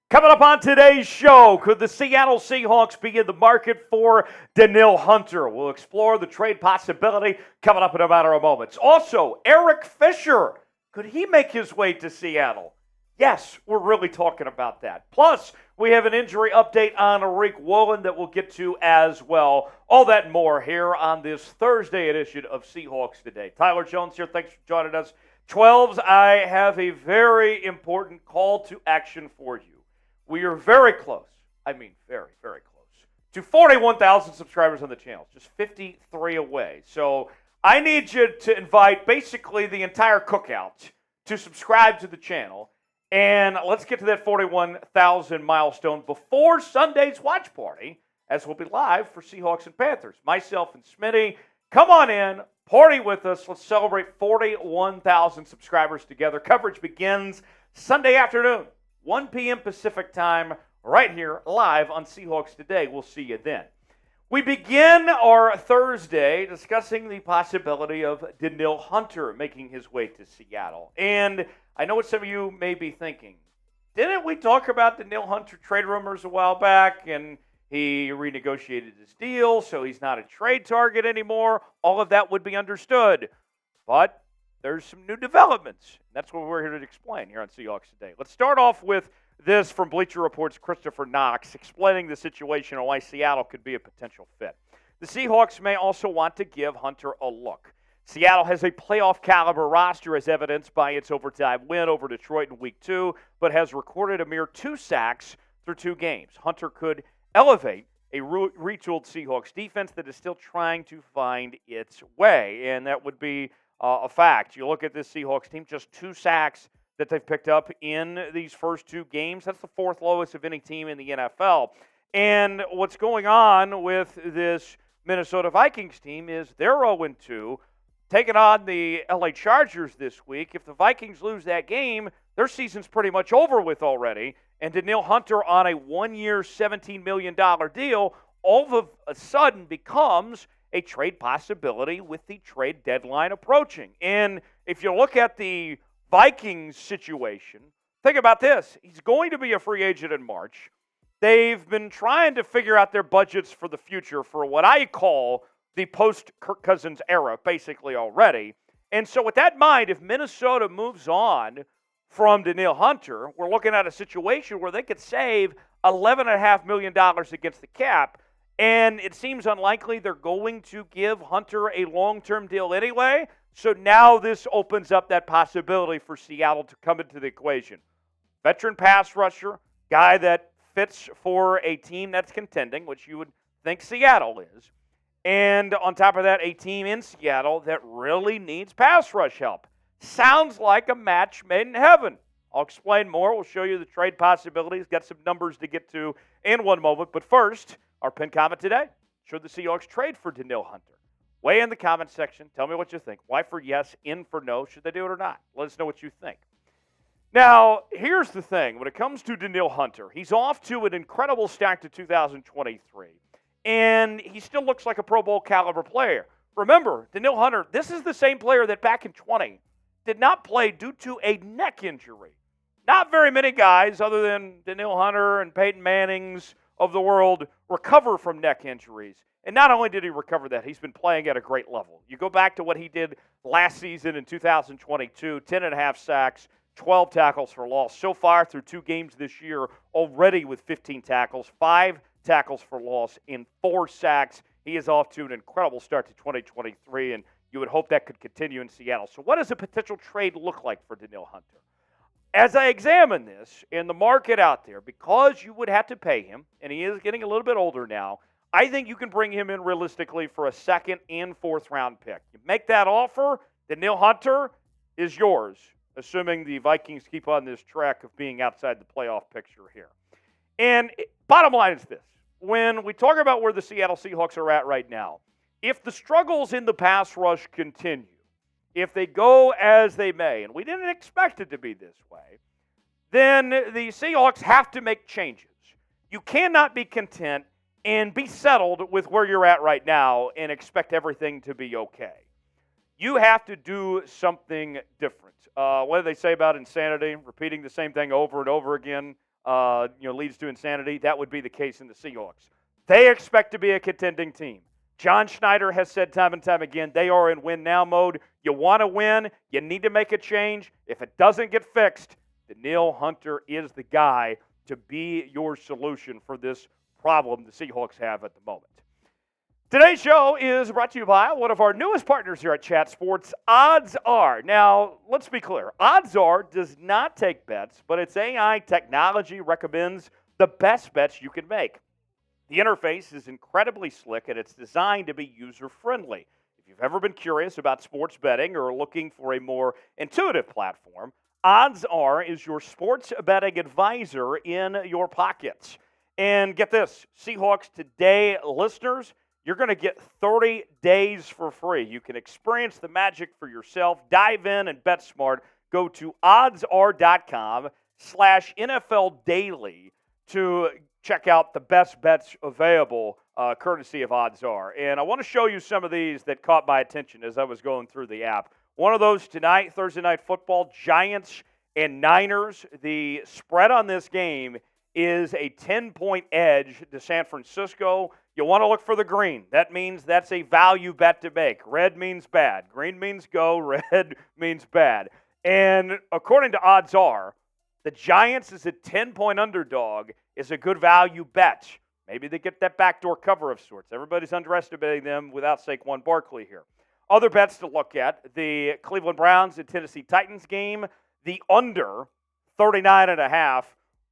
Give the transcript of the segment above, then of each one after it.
Coming up on today's show, could the Seattle Seahawks be in the market for Danielle Hunter? We'll explore the trade possibility coming up in a matter of moments. Also, Eric Fisher, could he make his way to Seattle? Yes, we're really talking about that. Plus, we have an injury update on Riq Woolen that we'll get to as well. All that and more here on this Thursday edition of Seahawks Today. Tyler Jones here. Thanks for joining us. 12s, I have a very important call to action for you. We are very close, very, very close, to 41,000 subscribers on the channel, just 53 away. So I need you to invite basically the entire cookout to subscribe to the channel. And let's get to that 41,000 milestone before Sunday's watch party, as we'll be live for Seahawks and Panthers. Myself and Smitty, come on in, party with us. Let's celebrate 41,000 subscribers together. Coverage begins Sunday afternoon, 1 p.m. Pacific time, right here, live on Seahawks Today. We'll see you then. We begin our Thursday discussing the possibility of Danielle Hunter making his way to Seattle. And I know what some of you may be thinking. Didn't we talk about Danielle Hunter trade rumors a while back, and he renegotiated his deal, so he's not a trade target anymore? All of that would be understood. But there's some new developments. That's what we're here to explain here on Seahawks Today. Let's start off with this from Bleacher Report's Christopher Knox, explaining the situation and why Seattle could be a potential fit. The Seahawks may also want to give Hunter a look. Seattle has a playoff-caliber roster as evidenced by its overtime win over Detroit in Week 2, but has recorded a mere 2 sacks through 2 games. Hunter could elevate a retooled Seahawks defense that is still trying to find its way, and that would be a fact. You look at this Seahawks team, just 2 sacks that they've picked up in these first 2 games. That's the 4th lowest of any team in the NFL. And what's going on with this Minnesota Vikings team is they're 0-2, taking on the LA Chargers this week. If the Vikings lose that game, their season's pretty much over with already. And Danielle Hunter on a 1-year, $17 million deal all of a sudden becomes a trade possibility with the trade deadline approaching. And if you look at the Vikings situation, think about this. He's going to be a free agent in March. They've been trying to figure out their budgets for the future for what I call the post-Kirk Cousins era, basically already. And so with that in mind, if Minnesota moves on from Danielle Hunter, we're looking at a situation where they could save $11.5 million against the cap. And it seems unlikely they're going to give Hunter a long-term deal anyway. So now this opens up that possibility for Seattle to come into the equation. Veteran pass rusher, guy that fits for a team that's contending, which you would think Seattle is. And on top of that, a team in Seattle that really needs pass rush help. Sounds like a match made in heaven. I'll explain more. We'll show you the trade possibilities. Got some numbers to get to in one moment. But first, our pinned comment today. Should the Seahawks trade for Danielle Hunter? Weigh in the comment section. Tell me what you think. Y for yes, in for no. Should they do it or not? Let us know what you think. Now, here's the thing. When it comes to Danielle Hunter, he's off to an incredible start to 2023. And he still looks like a Pro Bowl caliber player. Remember, Danielle Hunter, this is the same player that back in 20 did not play due to a neck injury. Not very many guys, other than Danielle Hunter and Peyton Manning's of the world, recover from neck injuries. And not only did he recover that, he's been playing at a great level. You go back to what he did last season in 2022, 10.5 sacks, 12 tackles for loss. So far through 2 games this year, already with 15 tackles, 5 tackles for loss, in 4 sacks. He is off to an incredible start to 2023, and you would hope that could continue in Seattle. So what does a potential trade look like for Danielle Hunter? As I examine this in the market out there, because you would have to pay him, and he is getting a little bit older now, I think you can bring him in realistically for a 2nd and 4th round pick. You make that offer, Danielle Hunter is yours, assuming the Vikings keep on this track of being outside the playoff picture here. And bottom line is this. When we talk about where the Seattle Seahawks are at right now, if the struggles in the pass rush continue, if they go as they may, and we didn't expect it to be this way, then the Seahawks have to make changes. You cannot be content and be settled with where you're at right now and expect everything to be okay. You have to do something different. What do they say about insanity? Repeating the same thing over and over again. leads to insanity, that would be the case in the Seahawks. They expect to be a contending team. John Schneider has said time and time again, they are in win-now mode. You want to win, you need to make a change. If it doesn't get fixed, Danielle Hunter is the guy to be your solution for this problem the Seahawks have at the moment. Today's show is brought to you by one of our newest partners here at Chat Sports, Odds Are. Now, let's be clear. Odds Are does not take bets, but its AI technology recommends the best bets you can make. The interface is incredibly slick, and it's designed to be user-friendly. If you've ever been curious about sports betting or looking for a more intuitive platform, Odds Are is your sports betting advisor in your pockets. And get this, Seahawks Today listeners, you're going to get 30 days for free. You can experience the magic for yourself. Dive in and bet smart. Go to oddsr.com/NFL Daily to check out the best bets available, courtesy of Odds Are. And I want to show you some of these that caught my attention as I was going through the app. One of those tonight, Thursday Night Football, Giants and Niners. The spread on this game is a 10-point edge to San Francisco. You want to look for the green. That means that's a value bet to make. Red means bad. Green means go. Red means bad. And according to Odds Are, the Giants as a 10-point underdog is a good value bet. Maybe they get that backdoor cover of sorts. Everybody's underestimating them without Saquon Barkley here. Other bets to look at, the Cleveland Browns and Tennessee Titans game, the under 39.5.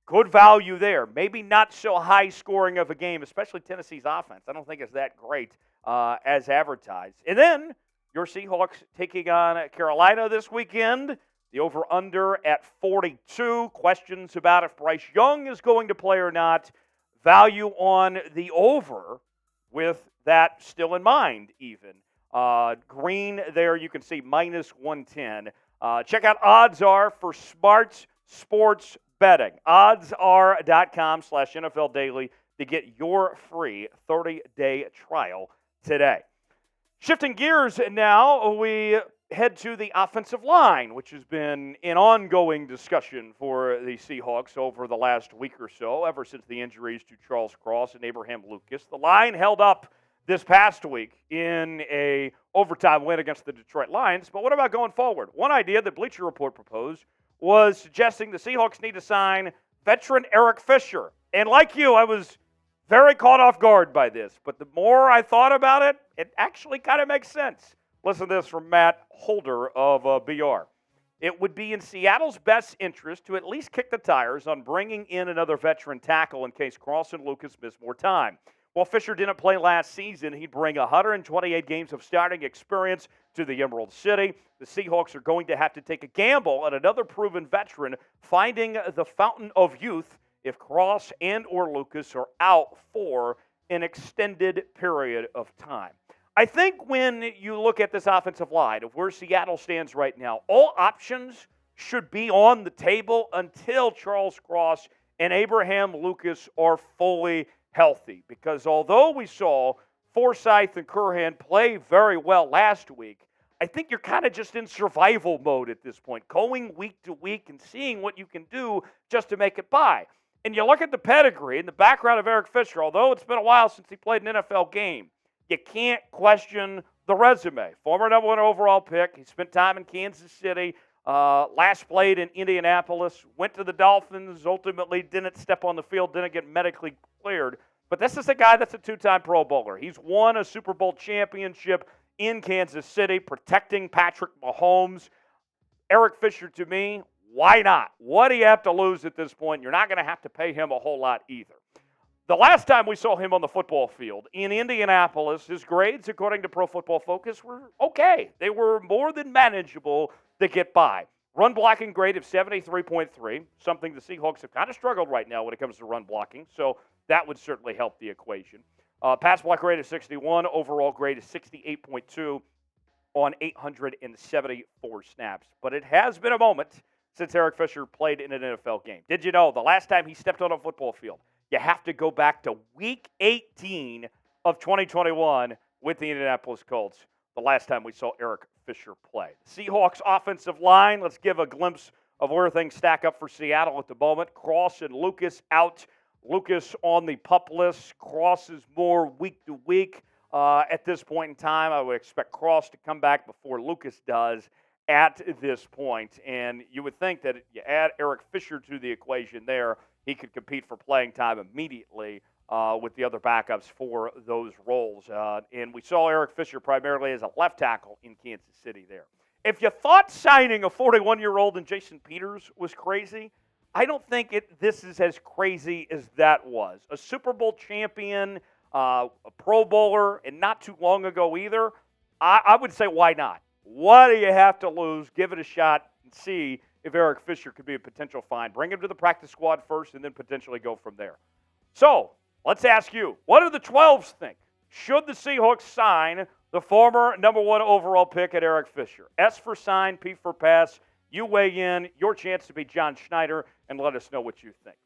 Good value there. Maybe not so high scoring of a game, especially Tennessee's offense. I don't think it's that great as advertised. And then your Seahawks taking on Carolina this weekend. The over-under at 42. Questions about if Bryce Young is going to play or not. Value on the over with that still in mind even. Green there you can see minus 110. Check out Odds Are for smart sports betting. Oddsr.com/NFL Daily to get your free 30-day trial today. Shifting gears now, we head to the offensive line, which has been an ongoing discussion for the Seahawks over the last week or so, ever since the injuries to Charles Cross and Abraham Lucas. The line held up this past week in a overtime win against the Detroit Lions, but what about going forward? One idea that Bleacher Report proposed was suggesting the Seahawks need to sign veteran Eric Fisher. And like you, I was very caught off guard by this, but the more I thought about it, it actually kind of makes sense. Listen to this from Matt Holder of BR. It would be in Seattle's best interest to at least kick the tires on bringing in another veteran tackle in case Cross and Lucas miss more time. While Fisher didn't play last season, he'd bring 128 games of starting experience to the Emerald City. The Seahawks are going to have to take a gamble on another proven veteran finding the fountain of youth if Cross and or Lucas are out for an extended period of time. I think when you look at this offensive line of where Seattle stands right now, all options should be on the table until Charles Cross and Abraham Lucas are fully healthy. Because although we saw Forsythe and Curhan play very well last week, I think you're kind of just in survival mode at this point, going week to week and seeing what you can do just to make it by. And you look at the pedigree and the background of Eric Fisher, although it's been a while since he played an NFL game, you can't question the resume. Former number 1 overall pick. He spent time in Kansas City, last played in Indianapolis, went to the Dolphins, ultimately didn't step on the field, didn't get medically cleared. But this is a guy that's a 2-time Pro Bowler. He's won a Super Bowl championship in Kansas City, protecting Patrick Mahomes. Eric Fisher, to me, why not? What do you have to lose at this point? You're not going to have to pay him a whole lot either. The last time we saw him on the football field in Indianapolis, his grades, according to Pro Football Focus, were okay. They were more than manageable to get by. Run blocking grade of 73.3, something the Seahawks have kind of struggled right now when it comes to run blocking, so that would certainly help the equation. Pass block grade of 61, overall grade of 68.2 on 874 snaps. But it has been a moment since Eric Fisher played in an NFL game. Did you know the last time he stepped on a football field, you have to go back to Week 18 of 2021 with the Indianapolis Colts, the last time we saw Eric Fisher play. Seahawks offensive line, let's give a glimpse of where things stack up for Seattle at the moment. Cross and Lucas out. Lucas on the PUP list. Cross is more week to week. At this point in time, I would expect Cross to come back before Lucas does at this point. And you would think that you add Eric Fisher to the equation there, he could compete for playing time immediately with the other backups for those roles. And we saw Eric Fisher primarily as a left tackle in Kansas City there. If you thought signing a 41-year-old in Jason Peters was crazy, I don't think this is as crazy as that was. A Super Bowl champion, a Pro Bowler, and not too long ago either. I would say, why not? What do you have to lose? Give it a shot and see if Eric Fisher could be a potential find. Bring him to the practice squad first and then potentially go from there. So, let's ask you, what do the 12s think? Should the Seahawks sign the former number 1 overall pick at Eric Fisher? S for sign, P for pass. You weigh in, your chance to be John Schneider, and let us know what you think.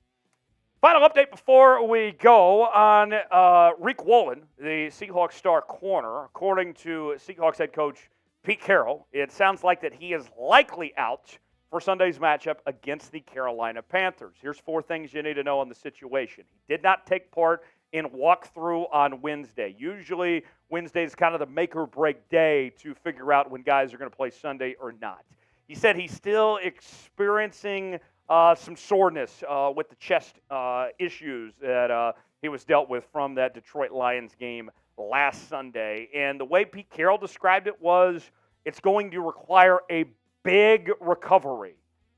Final update before we go on Riq Woolen, the Seahawks star corner. According to Seahawks head coach Pete Carroll, it sounds like that he is likely out for Sunday's matchup against the Carolina Panthers. Here's 4 things you need to know on the situation. He did not take part in walkthrough on Wednesday. Usually, Wednesday is kind of the make or break day to figure out when guys are going to play Sunday or not. He said he's still experiencing some soreness with the chest issues that he was dealt with from that Detroit Lions game last Sunday. And the way Pete Carroll described it was it's going to require a big recovery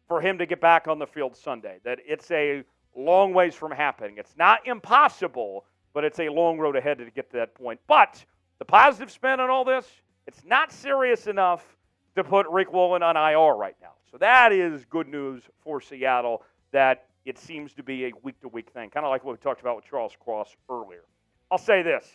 for him to get back on the field Sunday, that it's a long ways from happening. It's not impossible, but it's a long road ahead to get to that point. But the positive spin on all this, it's not serious enough to put Riq Woolen on IR right now. So that is good news for Seattle, that it seems to be a week-to-week thing, kind of like what we talked about with Charles Cross earlier. I'll say this.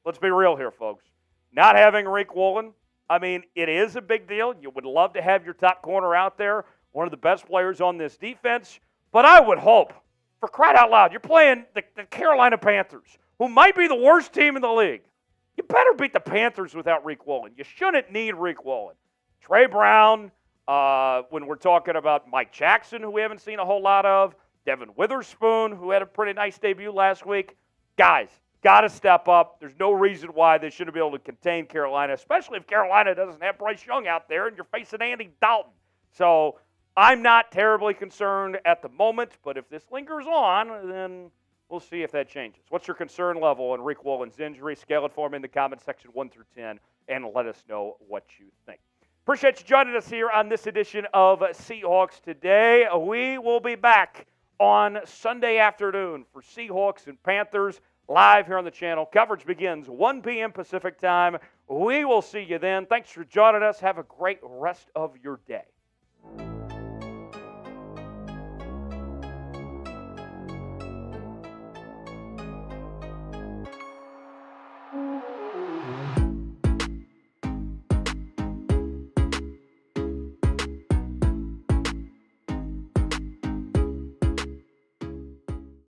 Let's be real here, folks. Not having Riq Woolen, I mean, it is a big deal. You would love to have your top corner out there, one of the best players on this defense. But I would hope, for crying out loud, you're playing the Carolina Panthers, who might be the worst team in the league. You better beat the Panthers without Riq Woolen. You shouldn't need Riq Woolen. Trey Brown, when we're talking about Mike Jackson, who we haven't seen a whole lot of, Devin Witherspoon, who had a pretty nice debut last week. Guys, got to step up. There's no reason why they shouldn't be able to contain Carolina, especially if Carolina doesn't have Bryce Young out there and you're facing Andy Dalton. So I'm not terribly concerned at the moment, but if this lingers on, then we'll see if that changes. What's your concern level on Riq Woolen's injury? Scale it for me in the comment section 1 through 10, and let us know what you think. Appreciate you joining us here on this edition of Seahawks Today. We will be back on Sunday afternoon for Seahawks and Panthers live here on the channel. Coverage begins 1 p.m. Pacific time. We will see you then. Thanks for joining us. Have a great rest of your day.